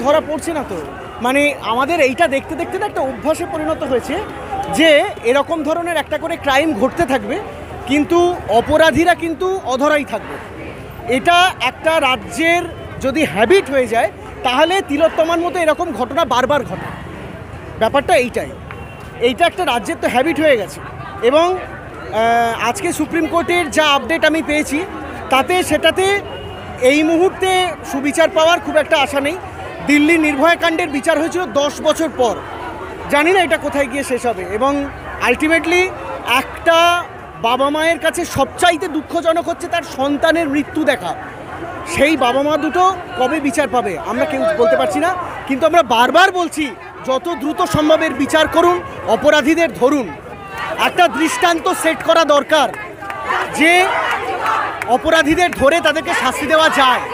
ধরা পড়ছে না তো, মানে আমাদের এইটা দেখতে দেখতে না একটা অভ্যাসে পরিণত হয়েছে যে এরকম ধরনের একটা করে ক্রাইম ঘটতে থাকবে, কিন্তু অপরাধীরা কিন্তু অধরাই থাকবে। এটা একটা রাজ্যের যদি হ্যাবিট হয়ে যায় তাহলে তিলোত্তমার মতো এরকম ঘটনা বারবার ঘটে। ব্যাপারটা এইটা একটা রাজ্যের তো হ্যাবিট হয়ে গেছে। এবং আজকে সুপ্রিম কোর্টের যা আপডেট আমি পেয়েছি সেটাতে এই মুহূর্তে সুবিচার পাওয়ার খুব একটা আশা নেই। দিল্লি নির্ভয়া কাণ্ডের বিচার হয়েছিল 10 বছর পর, জানি না এটা কোথায় গিয়ে শেষ হবে। এবং আলটিমেটলি একটা বাবা মায়ের কাছে সবচাইতে দুঃখজনক হচ্ছে তার সন্তানের মৃত্যু দেখা। সেই বাবা মা দুটো কবে বিচার পাবে আমরা কেউ বলতে পারছি না, কিন্তু আমরা বারবার বলছি যত দ্রুত সম্ভবের বিচার করুন, অপরাধীদের ধরুন। একটা দৃষ্টান্ত সেট করা দরকার যে অপরাধীদের ধরে তাদেরকে শাস্তি দেওয়া যায়।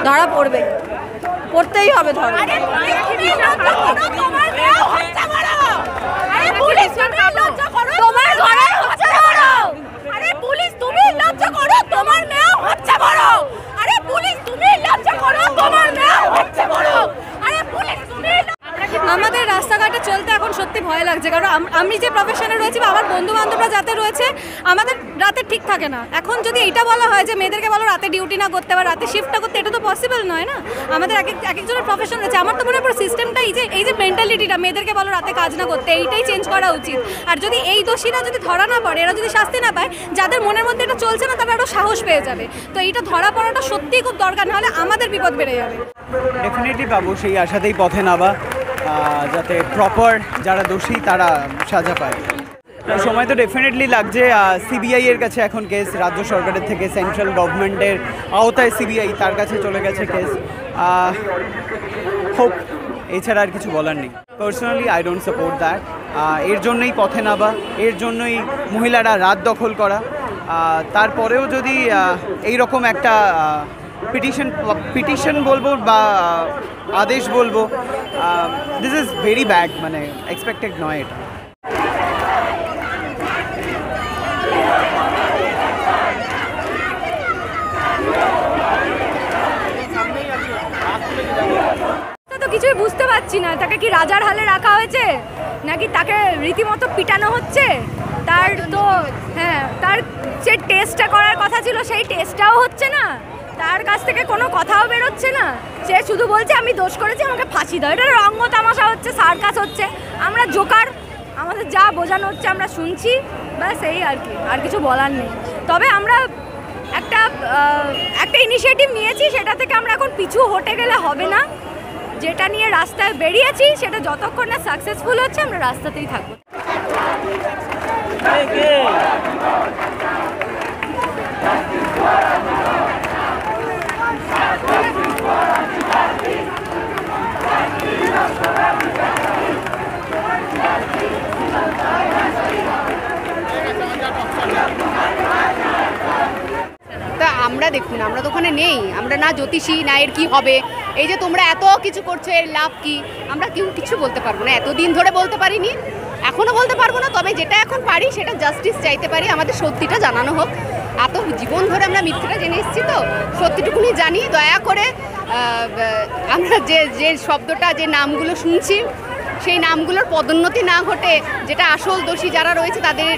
ধরা পড়বে, পড়তেই হবে ধরা। আমাদের রাস্তাঘাটে চলতে এখন সত্যি ভয় লাগছে, কারণ আমি যে প্রফেশনে রয়েছি বা আমার বন্ধু বান্ধবরা যাতে রয়েছে, আমাদের রাতে ঠিক থাকে না। এখন যদি এইটা বলা হয় যে মেয়েদেরকে বলো রাতে ডিউটি না করতে বা রাতে শিফটটা করতে, এটা তো পসিবল নয় না। আমাদের এক একজনের প্রফেশন রয়েছে। আমার তো মনে হয় সিস্টেমটা এই যে মেন্টালিটিটা মেয়েদেরকে বলো রাতে কাজ না করতে, এইটাই চেঞ্জ করা উচিত। আর যদি এই দোষীরা যদি ধরা না পড়ে, এরা যদি শাস্তি না পায়, যাদের মনের মধ্যে এটা চলছে না তারা আরও সাহস পেয়ে যাবে। তো এইটা ধরা পড়াটা সত্যিই খুব দরকার, নাহলে আমাদের বিপদ বেড়ে যাবে। ডেফিনেটলি পাবো, সেই আশাতেই পথে নামা, যাতে প্রপার যারা দোষী তারা সাজা পায়। সময় তো ডেফিনেটলি লাগছে। সিবিআই এর কাছে এখন কেস, রাজ্য সরকারের থেকে সেন্ট্রাল গভর্নমেন্টের আওতায় সিবিআই, তার কাছে চলে গেছে কেস। হোপ, এছাড়া আর কিছু বলার নেই। Personally I don't support that. এর জন্যই পথে নামা, এর জন্যই মহিলারা রাত দখল করা। তারপরেও যদি এইরকম একটা পিটিশন বলবো বা আদেশ বলবো, দিস ইজ ভেরি ব্যাড, মানে এক্সপেক্টেড নয় এটা। তো কিছুই বুঝতে পারছি না, তাকে কি রাজার হালে রাখা হয়েছে নাকি তাকে রীতিমতো পিটানো হচ্ছে। তার তো তার যে টেস্টটা করার কথা ছিল সেই টেস্টটাও হচ্ছে না, তার কাছ থেকে কোনো কথাও বেরোচ্ছে না। সে শুধু বলছে আমি দোষ করেছি, আমাকে ফাঁসি দাও। এটা রঙ্গ তামাশা হচ্ছে, সার্কাস হচ্ছে। আমরা জোকার, আমাদের যা বোঝানো হচ্ছে আমরা শুনছি, ব্যাস এই আর কি, আর কিছু বলার নেই। তবে আমরা একটা ইনিশিয়েটিভ নিয়েছি, সেটা থেকে আমরা এখন পিছু হটে গেলে হবে না। যেটা নিয়ে রাস্তায় বেরিয়েছি সেটা যতক্ষণ না সাকসেসফুল হচ্ছে আমরা রাস্তাতেই থাকবো। তা আমরা দেখুন, আমরা তো ওখানে নেই, আমরা না জ্যোতিষী না এর কি হবে। এই যে তোমরা এত কিছু করছো, এর লাভ কি আমরা কেউ কিছু বলতে পারবো না। এতদিন ধরে বলতে পারিনি, এখনও বলতে পারবো না। তবে যেটা এখন পারি সেটা জাস্টিস চাইতে পারি, আমাদের সত্যিটা জানানো হোক। এত জীবন ধরে আমরা মিথ্যাটা জেনে এসেছি, তো সত্যিটুকুনি জানি। দয়া করে আমরা যে শব্দটা, যে নামগুলো শুনছি, সেই নামগুলোর পদোন্নতি না ঘটে, যেটা আসল দোষী যারা রয়েছে তাদের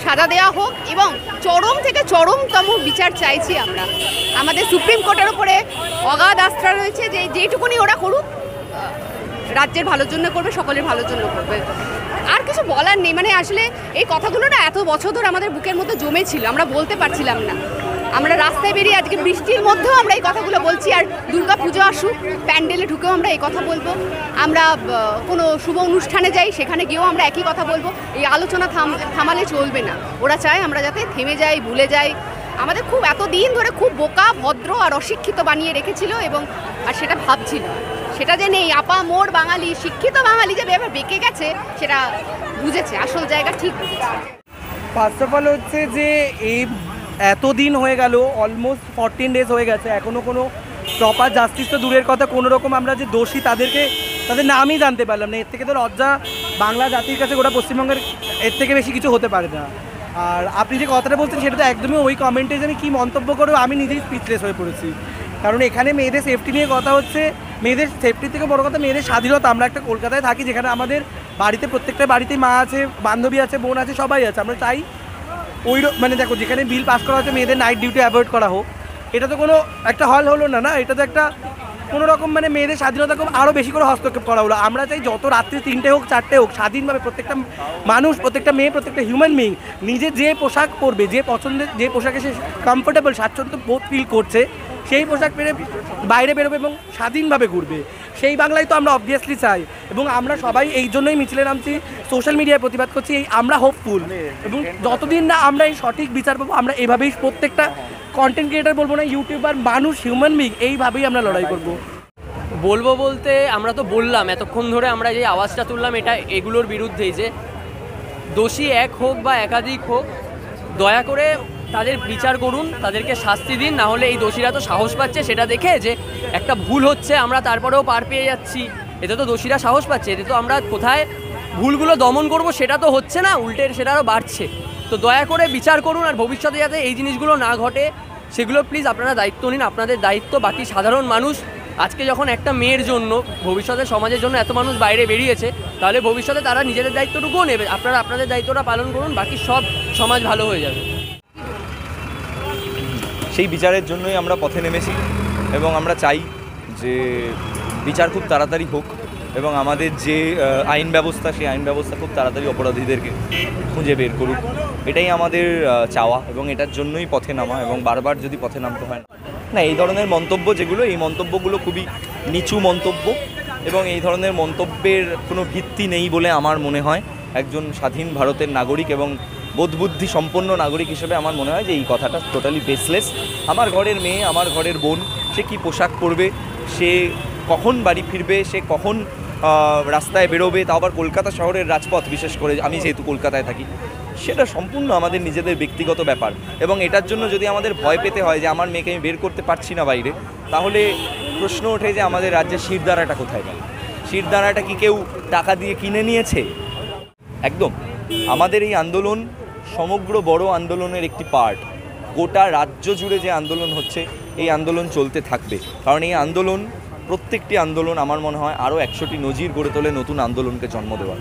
সাজা দেওয়া হোক, এবং চরম থেকে চরমতম বিচার চাইছি আমরা। আমাদের সুপ্রিম কোর্টের ওপরে অগাধ আস্থা রয়েছে যে যেটুকুনি ওরা করুক, রাজ্যের ভালোর জন্য করবে, সকলের ভালোর জন্য করবে। আর কিছু বলার নেই, মানে আসলে এই কথাগুলো না এত বছর ধরে আমাদের বুকের মধ্যে জমে ছিল, আমরা বলতে পারছিলাম না। আমরা রাস্তায় বেরিয়ে আজকে বৃষ্টির মধ্যেও আমরা এই কথাগুলো বলছি। আর দুর্গা পুজো আসুক, প্যান্ডেলে ঢুকেও আমরা এই কথা বলবো। আমরা কোনো শুভ অনুষ্ঠানে যাই, সেখানে গিয়েও আমরা একই কথা বলবো। এই আলোচনা থামালে চলবে না। ওরা চায় আমরা যাতে থেমে যাই, ভুলে যাই। আমাদের খুব এতদিন ধরে খুব বোকা, ভদ্র আর অশিক্ষিত বানিয়ে রেখেছিল, এবং আর সেটা ভাবছিল, সেটা যে নেই। আপা মোর বাঙালি, শিক্ষিত বাঙালি যে এবার বেঁকে গেছে, সেটা বুঝেছে, আসল জায়গা ঠিক বুঝেছে। ফার্স্ট অফ অল হচ্ছে যে এই এতদিন হয়ে গেল, অলমোস্ট 14 ডেজ হয়ে গেছে, এখনও কোনো প্রপার জাস্টিস তো দূরের কথা, কোনো রকম আমরা যে দোষী তাদের নামই জানতে পারলাম না। এর থেকে তো লজ্জা বাংলা জাতির কাছে গোটা পশ্চিমবঙ্গের এর থেকে বেশি কিছু হতে পারে না। আর আপনি যে কথাটা বলছেন সেটা তো একদমই ওই কমেন্টে যে আমি কী মন্তব্য করবো, আমি নিজেই স্পিচলেস হয়ে পড়েছি। কারণ এখানে মেয়েদের সেফটি নিয়ে কথা হচ্ছে, মেয়েদের সেফটি থেকে বড় কথা মেয়েদের স্বাধীনতা। আমরা একটা কলকাতায় থাকি যেখানে আমাদের বাড়িতে প্রত্যেকটা বাড়িতেই মা আছে, বান্ধবী আছে, বোন আছে, সবাই আছে। আমরা চাই ওই মানে দেখো যেখানে বিল পাস করা হচ্ছে মেয়েদের নাইট ডিউটি অ্যাভয়েড করা হোক, এটা তো কোনো একটা হল হলো না, এটা তো একটা কোনো রকম মানে মেয়েদের স্বাধীনতা খুব আরও বেশি করে হস্তক্ষেপ করা হলো। আমরা চাই যত রাত্রি 3টে হোক 4টে হোক, স্বাধীনভাবে প্রত্যেকটা মানুষ, প্রত্যেকটা মেয়ে, প্রত্যেকটা হিউম্যান বিং নিজে যে পোশাক পরবে, যে পছন্দের, যে পোশাকে সে কমফোর্টেবল স্বাচ্ছন্দ্য বোধ ফিল করছে, সেই পোশাক পরে বাইরে বেরোবে এবং স্বাধীনভাবে ঘুরবে। সেই বাংলায় তো আমরা অবভিয়াসলি চাই, এবং আমরা সবাই এই জন্যই মিছিলে নামছি, সোশ্যাল মিডিয়ায় প্রতিবাদ করছি। আমরা হোপফুল, এবং যতদিন না আমরা এই সঠিক বিচার পাবো, আমরা এভাবেই প্রত্যেকটা কন্টেন্ট ক্রিয়েটার বলবো না, ইউটিউবার, মানুষ, হিউম্যান বিং, এইভাবেই আমরা লড়াই করবো। বলবো বলতে আমরা তো বললাম এতক্ষণ ধরে, আমরা যে আওয়াজটা তুললাম এটা এগুলোর বিরুদ্ধেই, যে দোষী এক হোক বা একাধিক হোক, দয়া করে তাদের বিচার করুন, তাদেরকে শাস্তি দিন। না হলে এই দোষীরা তো সাহস পাচ্ছে সেটা দেখে যে একটা ভুল হচ্ছে আমরা তারপরেও পার পেয়ে যাচ্ছি, এতে তো দোষীরা সাহস পাচ্ছে, এতে তো আমরা কোথায় ভুলগুলো দমন করব সেটা তো হচ্ছে না, উল্টে সেটা আরও বাড়ছে। তো দয়া করে বিচার করুন, আর ভবিষ্যতে যাতে এই জিনিসগুলো না ঘটে সেগুলো প্লিজ আপনারা দায়িত্ব নিন। আপনাদের দায়িত্ব, বাকি সাধারণ মানুষ আজকে যখন একটা মেয়ের জন্য ভবিষ্যতে সমাজের জন্য এত মানুষ বাইরে বেরিয়েছে, তাহলে ভবিষ্যতে তারা নিজেদের দায়িত্বটুকুও নেবে। আপনারা আপনাদের দায়িত্বটা পালন করুন, বাকি সব সমাজ ভালো হয়ে যাবে। সেই বিচারের জন্যই আমরা পথে নেমেছি, এবং আমরা চাই যে বিচার খুব তাড়াতাড়ি হোক, এবং আমাদের যে আইন ব্যবস্থা, সেই আইন ব্যবস্থা খুব তাড়াতাড়ি অপরাধীদেরকে খুঁজে বের করুক, এটাই আমাদের চাওয়া, এবং এটার জন্যই পথে নামা। এবং বারবার যদি পথে নামতে হয় না, এই ধরনের মন্তব্য যেগুলো, এই মন্তব্যগুলো খুবই নিচু মন্তব্য, এবং এই ধরনের মন্তব্যের কোনো ভিত্তি নেই বলে আমার মনে হয়। একজন স্বাধীন ভারতের নাগরিক এবং বোধবুদ্ধি সম্পন্ন নাগরিক হিসেবে আমার মনে হয় যে এই কথাটা টোটালি বেসলেস। আমার ঘরের মেয়ে, আমার ঘরের বোন, সে কী পোশাক পরবে, সে কখন বাড়ি ফিরবে, সে কখন রাস্তায় বেরোবে, তাও আবার কলকাতা শহরের রাজপথ, বিশেষ করে আমি যেহেতু কলকাতায় থাকি, সেটা সম্পূর্ণ আমাদের নিজেদের ব্যক্তিগত ব্যাপার। এবং এটার জন্য যদি আমাদের ভয় পেতে হয় যে আমার মেয়েকে আমি বের করতে পারছি না বাইরে, তাহলে প্রশ্ন ওঠে যে আমাদের রাজ্যে শিরদাঁড়াটা কোথায় গেল? শিরদাঁড়াটা কি কেউ টাকা দিয়ে কিনে নিয়েছে? একদম। আমাদের এই আন্দোলন সমগ্র বড় আন্দোলনের একটি পার্ট। গোটা রাজ্য জুড়ে যে আন্দোলন হচ্ছে, এই আন্দোলন চলতে থাকবে, কারণ এই আন্দোলন, প্রত্যেকটি আন্দোলন আমার মনে হয় আরও 100টি নজির গড়ে তোলে নতুন আন্দোলনকে জন্ম দেওয়ার।